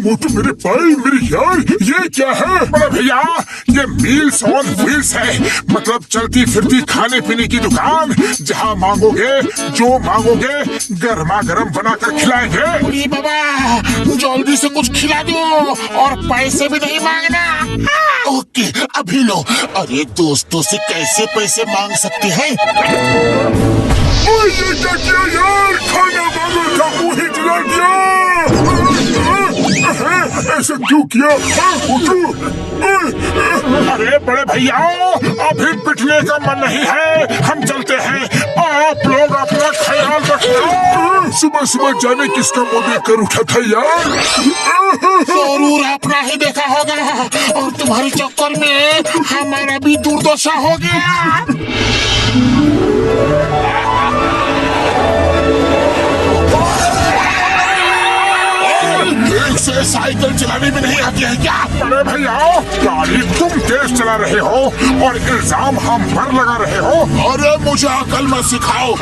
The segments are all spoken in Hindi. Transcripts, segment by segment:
मोटू मेरे भाई मेरी यार, ये क्या है? बड़े भैया ये मील्स ऑन व्हील्स है, मतलब चलती फिरती खाने पीने की दुकान, जहाँ मांगोगे जो मांगोगे गर्मा गर्म बनाकर खिलाएंगे। अरे बाबा जल्दी से कुछ खिला दो और पैसे भी नहीं मांगना। ओके अभी लो। अरे दोस्तों से कैसे पैसे मांग सकते हैं? ये क्या किया यार? खाना मांगा था मुँह ही जला दिया। ऐसा क्यों किया मोटू? अरे बड़े भैया अभी पिटने का मन नहीं है, हम चलते हैं, आप लोग अपना ख्याल रखना। सुबह सुबह जाने किसका मुँह देखकर उठा था यार? जरूर अपना ही देखा होगा और तुम्हारे चक्कर में हमारा भी दुर्दशा हो गया। से साइकिल चलाने में नहीं आती है क्या? बड़े भैया गाड़ी तुम तेज चला रहे हो और इल्जाम हम पर लगा रहे हो। अरे मुझे अकल मत सिखाओ।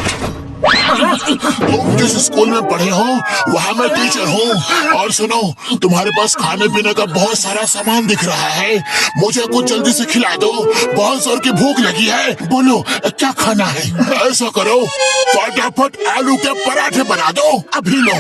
तुम जिस स्कूल में पढ़े हो वहाँ मैं टीचर हूँ। और सुनो तुम्हारे पास खाने पीने का बहुत सारा सामान दिख रहा है, मुझे कुछ जल्दी से खिला दो, बहुत जोर की भूख लगी है। बोलो क्या खाना है? ऐसा करो फटाफट आलू के पराठे बना दो, अभी लो।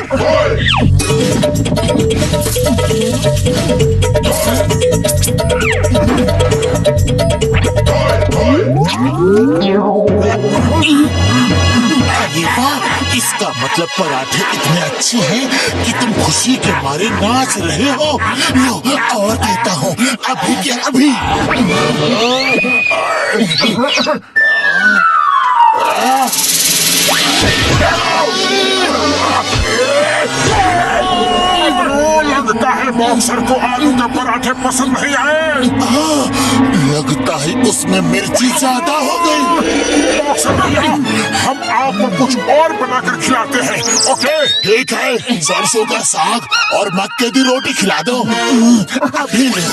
इसका मतलब पराठे इतने अच्छे हैं कि तुम खुशी के मारे नाच रहे हो। लो और कहता हूँ अभी क्या अभी। लगता है बॉक्सर को आलू के पराठे पसंद नहीं आए। लगता है उसमें मिर्ची ज्यादा हो गई। बॉक्सर भैया हम आपको कुछ और बनाकर खिलाते हैं। ओके ठीक है, सरसों का साग और मक्के की रोटी खिला दो, अभी ले।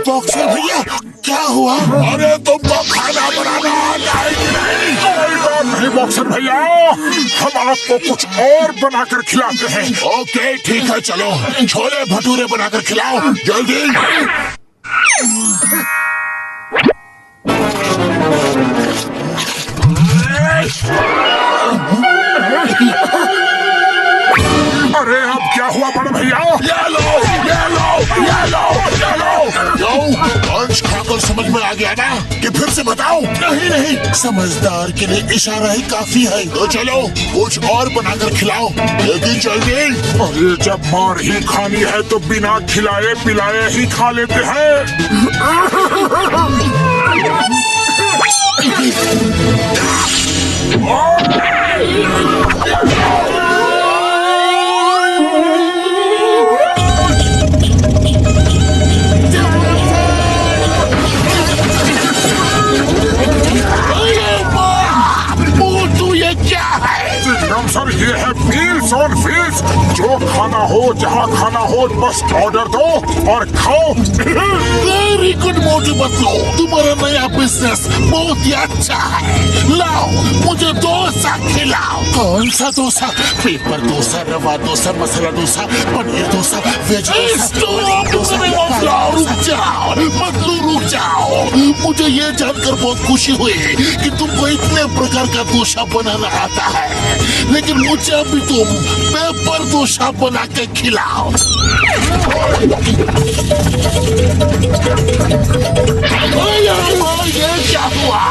बॉक्सर भैया क्या हुआ? अरे तुमको खाना बनाना आता है कि नहीं? कोई बात नहीं बॉक्सर भैया, हम आपको कुछ और बनाकर खिलाते हैं। ओके ठीक है, चलो छोले भटूरे बनाकर खिलाओ जल्दी। अरे अब क्या हुआ बड़े भैया? ये लो, ये लो, ये लो, ये लो। क्यों अंश खाकर समझ में आ गया ना कि फिर से बताओ? नहीं नहीं, समझदार के लिए इशारा ही काफी है। तो चलो कुछ और बनाकर खिलाओ लेकिन जल्दी। अरे जब मार ही खानी है तो बिना खिलाए पिलाए ही खा लेते हैं। सर ये है मील्स ऑन व्हील्स, जो खाना हो जहाँ खाना हो बस ऑर्डर दो और खाओ। वेरी गुड मोटू बतलो, तुम्हारा नया बिजनेस बहुत ही अच्छा है। लाओ मुझे डोसा खिलाओ। कौन सा डोसा? पेपर डोसा, रवा डोसा, मसाला डोसा, पनीर डोसा, वेज डोसा। रुक जाओ बतलो, रुक जाओ। मुझे ये जानकर बहुत खुशी हुई कि तुमको इतने प्रकार का डोसा बनाना आता है, लेकिन मुझे अभी तुम पेपर डोसा बना के खिलाओ। ये क्या हुआ?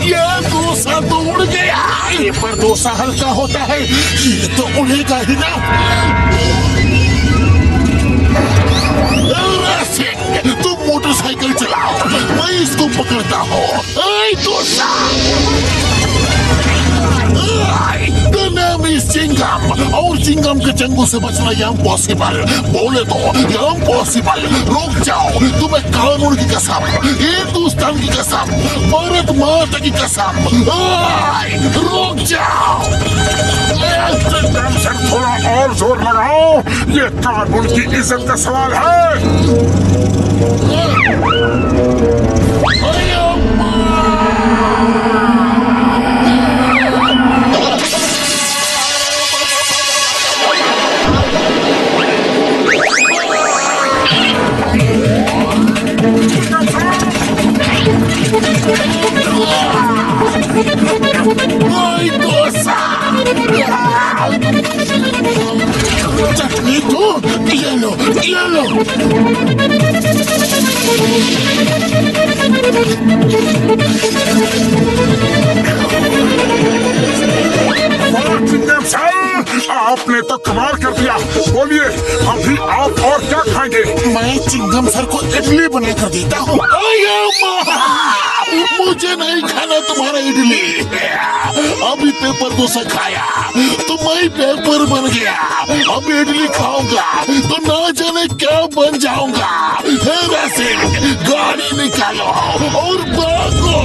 ये डोसा तो उड़ गया। पेपर डोसा हल्का होता है, ये तो उड़ेगा ही ना। तुम मोटरसाइकिल चलाओ, मैं इसको पकड़ता हूँ। डोसा चिंगम, और चिंगम के चंगू से बचना इम्पॉसिबल। बोले तो इम्पॉसिबल। रुक जाओ, तुम्हें कानून की कसम, हिंदुस्तान की कसम, भारत माता की कसम, रुक जाओ। सर थोड़ा और जोर लगाओ, ये कानून की इज्जत का सवाल है। ओए डोसा चटनी तो ये लो चिंगम साहब, आपने तो कमाल कर दिया। बोलिए अभी आप और क्या खाएंगे? मैं चिंगम सर को इडली बना कर देता हूँ। मुझे नहीं खाना तुम्हारा इडली। अभी पेपर डोसा खाया तो मैं पेपर बन गया, अब इडली खाऊंगा तो ना जाने क्या बन जाऊंगा। वैसे गाड़ी निकालो और भागो।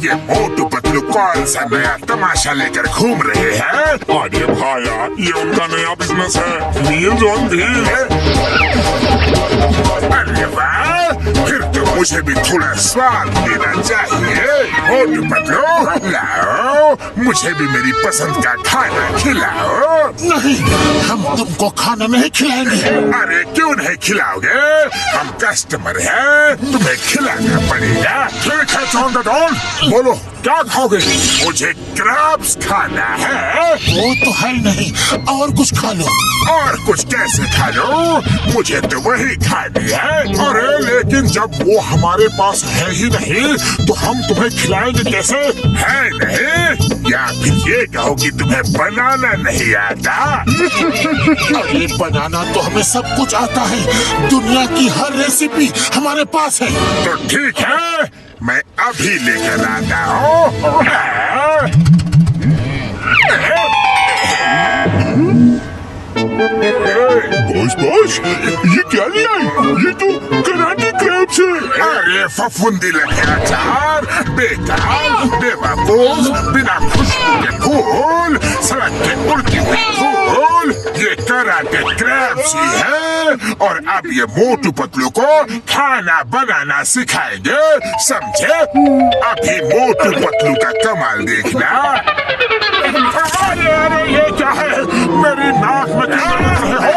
ये मोटू पतलू कौन सा नया तमाशा लेकर घूम रहे हैं? अरे भाया, ये उनका नया बिजनेस है, मील्स ऑन व्हील्स। अरे वाह, फिर तो मुझे भी थोड़ा स्वाद देना चाहिए। मोटू पतलू लाओ, मुझे भी मेरी पसंद का खाना खिलाओ। नहीं, हम तुमको खाना नहीं खिलाएंगे। अरे क्यों नहीं खिलाओगे? हम कस्टमर हैं, तुम्हें खिलाना पड़ेगा। ठीक है जॉन द डॉन, बोलो क्या खाओगे? मुझे क्रैब्स खाना है। वो तो है नहीं, और कुछ खा लो। और कुछ कैसे खा लो? मुझे तो वही खानी है। अरे लेकिन जब वो हमारे पास है ही नहीं तो हम तुम्हें खिलाएंगे कैसे? है नहीं? या फिर ये कहो कि तुम्हें बनाना नहीं आता? अरे बनाना तो हमें सब कुछ आता है, दुनिया की हर रेसिपी हमारे पास है। तो ठीक है, मैं अभी लेकर आता हूँ। बॉस, ये क्या लिया है? ये तो कराटे क्रैब्स है। अरे फफूंदी लगे अचार, बेकार, बेवकूफ, बिना खुशबू के फूल, सड़क के उड़ती हुई फूल, ये कराटे क्रैब्स ही है। और अब ये मोटू पतलू को खाना बनाना सिखाएंगे, समझे? अभी मोटू पतलू का कमाल देखना। अरे ये क्या है? मेरी नाक में क्या कर रहे हो?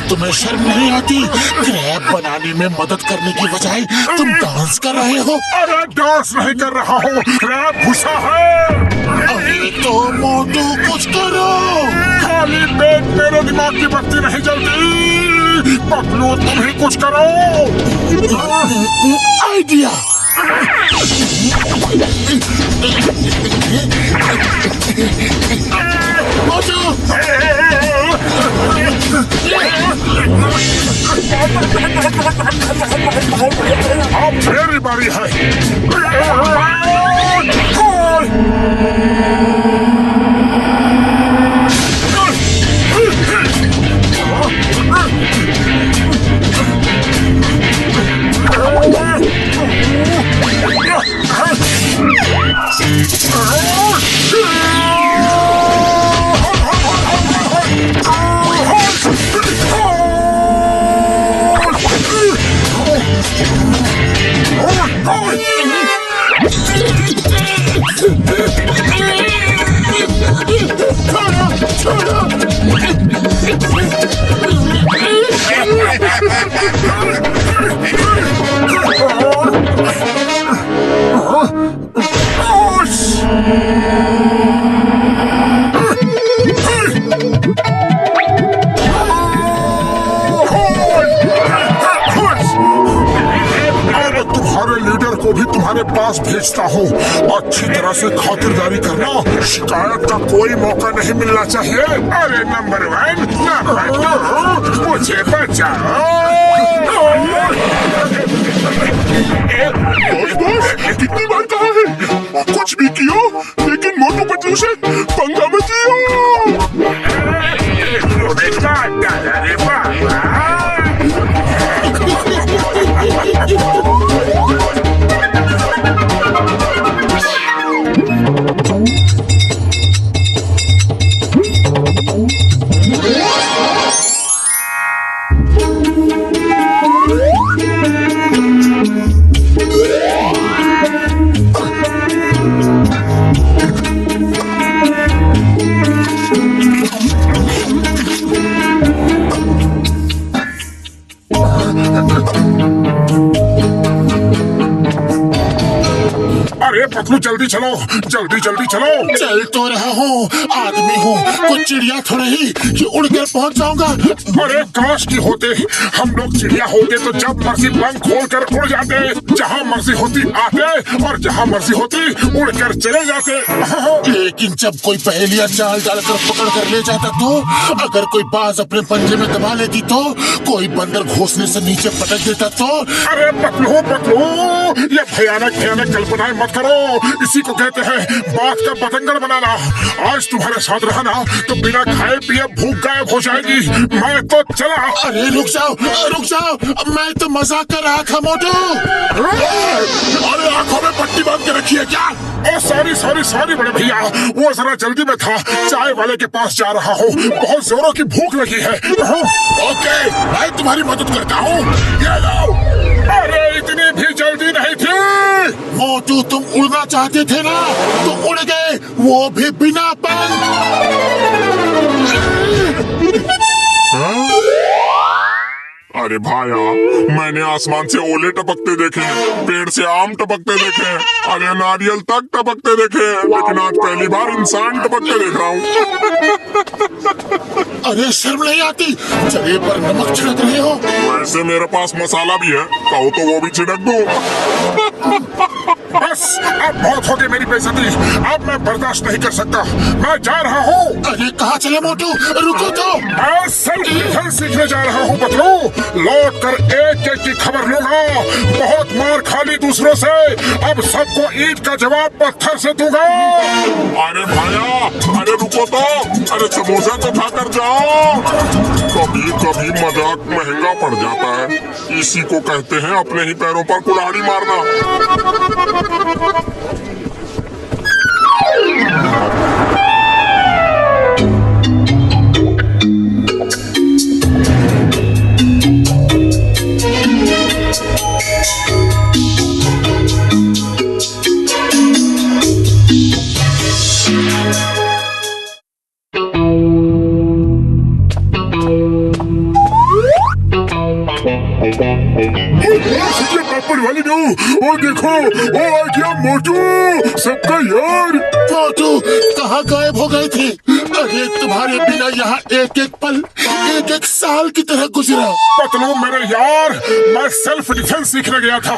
तुम्हें शर्म नहीं आती? क्रैब बनाने में मदद करने की बजाय तुम डांस कर रहे हो। अरे डांस नहीं कर रहा हूँ, क्रैब घुसा है। अरे तो मोटू कुछ करो। खाली पेट मेरे दिमाग की बत्ती नहीं जलती। पतलू तुम ही कुछ करो। आइडिया। मोटू अब मेरी बारी है। को भी तुम्हारे पास भेजता हूँ। अच्छी तरह से खातिरदारी करना, शिकायत का कोई मौका नहीं मिलना चाहिए। अरे नंबर 1, नंबर 2, मुझे बचाओ। बॉस, कितनी बार कहा है कुछ भी कियो लेकिन मोटू पतलू से पंगा मत लियो। रे बाबा अरे पतलू जल्दी चलो, जल्दी जल्दी चलो। चल तो रहा हूँ, आदमी हूँ, कुछ चिड़िया थोड़े ही कि उड़कर पहुँच जाऊंगा। अरे काश की होते हम लोग चिड़िया होते तो जब मर्जी पंख खोल कर उड़ जाते, जहाँ मर्जी होती आते और जहाँ मर्जी होती उड़कर चले जाते। लेकिन जब कोई पहेलियां चाल डालकर पकड़ कर ले जाता तो, अगर कोई बाज अपने पंजे में दबा लेती तो, कोई बंदर घोंसले से नीचे पटक देता तो। अरे पतलू पतलू, ये भयानक भयानक कल्पनाएं मत करो, इसी को कहते हैं बात का बतंगड़ बनाना। आज तुम्हारे साथ रहा ना तो बिना खाए पिए भूख गायब हो जाएगी। मैं तो चला। अरे रुक जाओ, मैं तो मजाक कर रहा था मोटू। अरे आंखों में पट्टी बांध के रखी है क्या? सॉरी बड़े भैया, वो जरा जल्दी में था, चाय वाले के पास जा रहा हूँ, बहुत जोरों की भूख लगी है। ओके, मैं तुम्हारी मदद करता हूँ। ये लो। अरे इतनी भी जल्दी नहीं थी। मोटू तुम उड़ना चाहते थे ना, तो उड़ गए, वो भी बिना पंख। अरे भाया, मैंने आसमान से ओले टपकते देखे, पेड़ से आम टपकते देखे, अरे नारियल तक टपकते देखे, लेकिन आज पहली बार इंसान टपकते देख रहा हूँ। अरे शर्म नहीं आती? जगह पर नमक छिड़क रहे हो। वैसे मेरे पास मसाला भी है, कहो तो वो भी छिड़क दूं। बस अब बहुत हो गई मेरी बेइज्जती, अब मैं बर्दाश्त नहीं कर सकता, मैं जा रहा हूँ। अरे कहाँ चले मोटू, रुको तो। मैं सेल्फ डिफेंस सीखने जा रहा हूँ पतलू, लौट कर एक एक की खबर लूंगा। बहुत मार खा ली दूसरों से, अब सबको ईंट का जवाब पत्थर से दूंगा। अरे भाया, अरे रुको तो, अरे समोसा तो खा कर जाओ। कभी कभी मजाक महंगा पड़ जाता है, इसी को कहते हैं अपने ही पैरों पर कुल्हाड़ी मारना। वाली और देखो, वो आ गया मोटू, सबका यार। मोटू कहाँ गायब हो गए थे? अरे तुम्हारे बिना यहाँ एक एक पल एक एक साल की तरह गुजरा। पतलू मेरे यार, मैं सेल्फ डिफेंस सीखने गया था,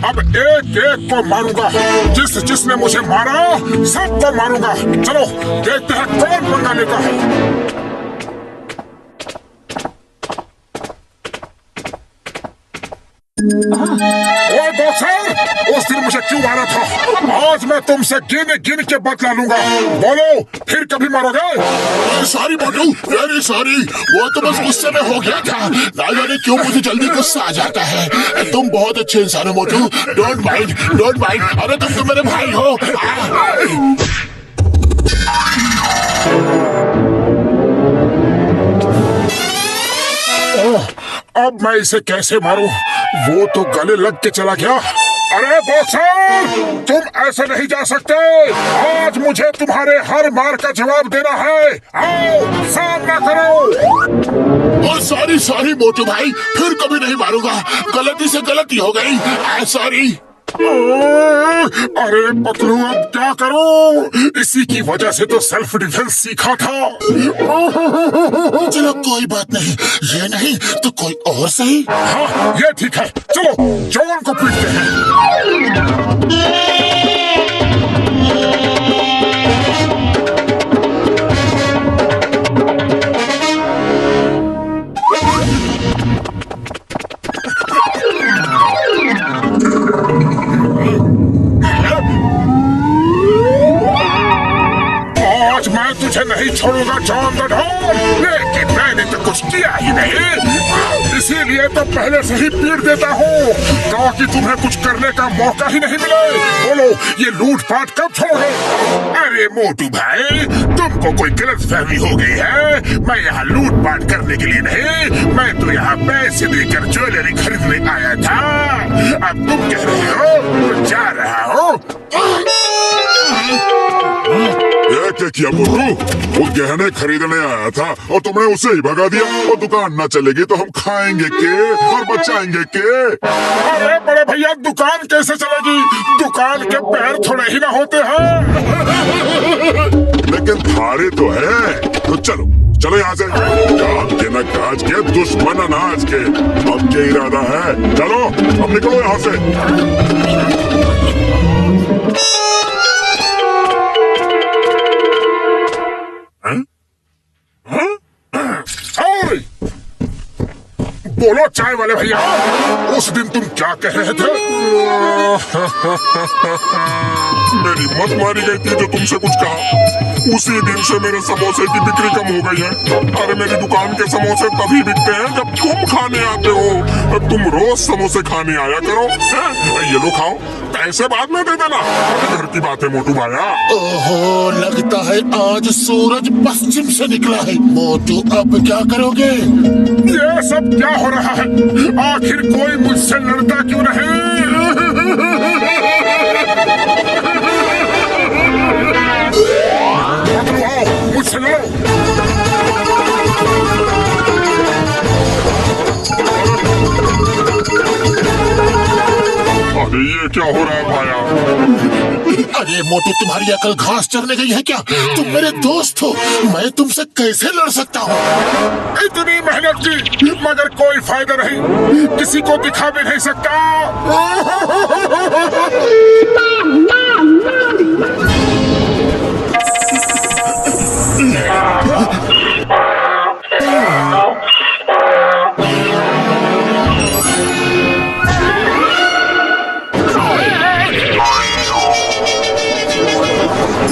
अब एक एक को मारूंगा, जिसने मुझे मारा सबको मारूंगा। चलो देखते हैं कौन पंगा लेता है। ओए बॉक्सर, उस दिन मुझे क्यों मारा था? आज मैं तुमसे गिन गिन के बदला लूंगा। बोलो फिर कभी मारोगे? सॉरी मोटू, वेरी सॉरी, वो तो बस गुस्से में हो गया था। ना जाने क्यों मुझे जल्दी गुस्सा आ जाता है। तुम बहुत अच्छे इंसान हो मोटू, डोंट माइंड। अरे तुम तो मेरे भाई हो। अब मैं इसे कैसे मारूं? वो तो गले लग के चला गया। अरे बॉक्सर, तुम ऐसे नहीं जा सकते, आज मुझे तुम्हारे हर मार का जवाब देना है। आओ सामना करो। सॉरी मोटू भाई, फिर कभी नहीं मारूंगा, गलती से गलती हो गई, सॉरी। अरे पतलू अब क्या करूं? इसी की वजह से तो सेल्फ डिफेंस सीखा था। चलो कोई बात नहीं, ये नहीं तो कोई और सही। हाँ ये ठीक है, चलो जॉन को पीटते हैं। मैं तुझे नहीं छोड़ूंगा जॉन द डॉन, लेकिन मैंने तो कुछ किया ही नहीं, इसीलिए तो पहले से ही पीट देता हूँ ताकि तुम्हें कुछ करने का मौका ही नहीं मिले। बोलो ये लूटपाट कब छोड़ो? अरे मोटू भाई, तुमको कोई गलतफहमी हो गई है, मैं यहाँ लूटपाट करने के लिए नहीं, मैं तो यहाँ पैसे देकर ज्वेलरी खरीदने आया था। अब तुम कह रहे हो तो जा रहा हो। क्या किया मोटू? वो गहने खरीदने आया था और तुमने उसे ही भगा दिया। और दुकान ना चलेगी तो हम खाएंगे के और बचाएंगे के? अरे बड़े भैया, दुकान कैसे चलेगी? दुकान के पैर थोड़े ही ना होते हैं। लेकिन थारे तो है। तो चलो चलो यहाँ से। काम के न काज के, दुश्मन अनाज के। अब क्या इरादा है? चलो अब निकलो यहाँ से। ओए! बोलो चाय वाले भैया, उस दिन तुम क्या कह रहे थे? मेरी मत मारी गई थी जो तुमसे कुछ कहा। उसी दिन से मेरे समोसे की बिक्री कम हो गई है। अरे मेरी दुकान के समोसे तभी बिकते हैं जब तुम खाने आते हो। तुम रोज समोसे खाने आया करो। ये लो खाओ, पैसे बाद में दे देना। घर की बात है मोटू भाया। ओहो, लगता है आज सूरज पश्चिम से निकला है। मोटू अब क्या करोगे? ये सब क्या हो रहा है? आखिर कोई मुझसे लड़ता क्यों नहीं? मुझसे लड़ो। अरे ये क्या हो रहा है भाया? अरे मोटू, तुम्हारी अकल घास चरने गई है क्या? तुम मेरे दोस्त हो, मैं तुमसे कैसे लड़ सकता हूँ? इतनी मेहनत की मगर कोई फायदा नहीं, किसी को दिखा भी नहीं सकता।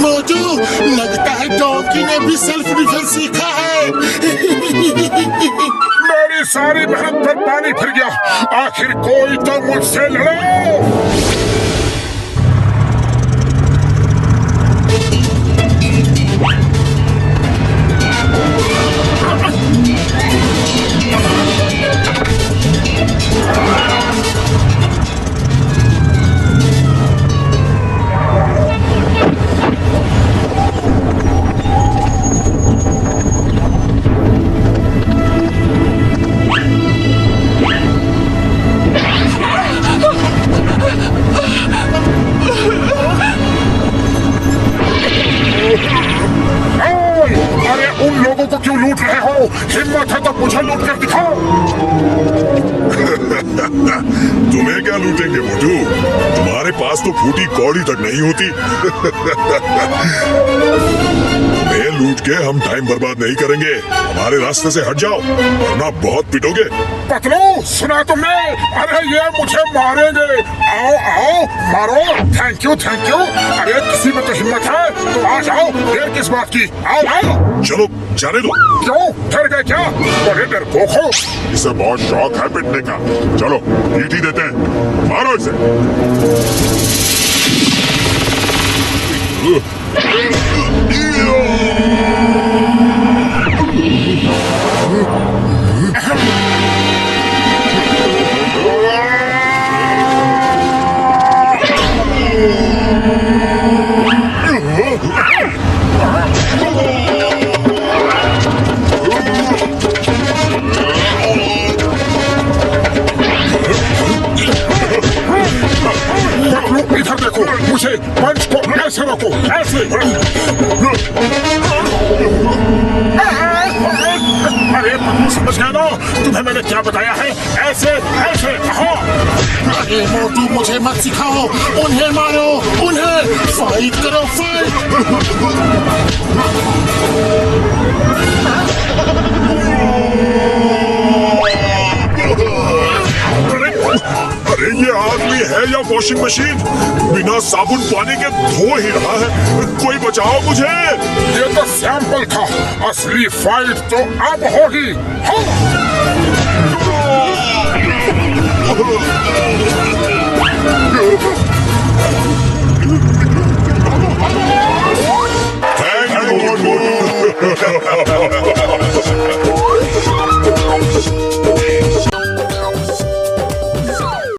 मोटू, लगता है डॉगी ने भी सेल्फ डिफेंस सीखा है। मेरी सारी मेहनत पर पानी फिर गया। आखिर कोई तो मुझसे लड़ो। अरे उन लोगों को क्यों लूट रहे हो? हिम्मत है तो मुझे लूट कर दिखाओ। तुम्हें क्या लूटेंगे मोटू? तुम्हारे पास तो फूटी कौड़ी तक नहीं होती। तुम्हें लूट के हम टाइम बर्बाद नहीं करेंगे। हमारे रास्ते से हट जाओ वरना बहुत पिटोगे। पतलू, सुना तुमने? अरे ये मुझे मारेंगे। आओ आओ, मारो। Thank you thank you. अरे किसी में तो हिम्मत है तो आ जाओ। देर किस बात की? आओ आओ। चलो जाने दो। क्यों डर गए क्या? बड़े डरपोक हो। इसे बहुत शौक है पिटने का। चलो ईटी देते हैं, मारो इसे। इधर देखो, मुझे पंच को ऐसे रखो, ऐसे। अरे समझ गया ना? तुम्हें मैंने क्या बताया है? ऐसे ऐसे। हाँ। अरे मोटू, मुझे मत सिखाओ। उन्हें मारो, उन्हें फाइट करो, अरे ये आदमी है या वॉशिंग मशीन? बिना साबुन पानी के धो ही रहा है। कोई बचाओ मुझे। ये तो सैंपल था, असली फाइट तो अब होगी। हाँ।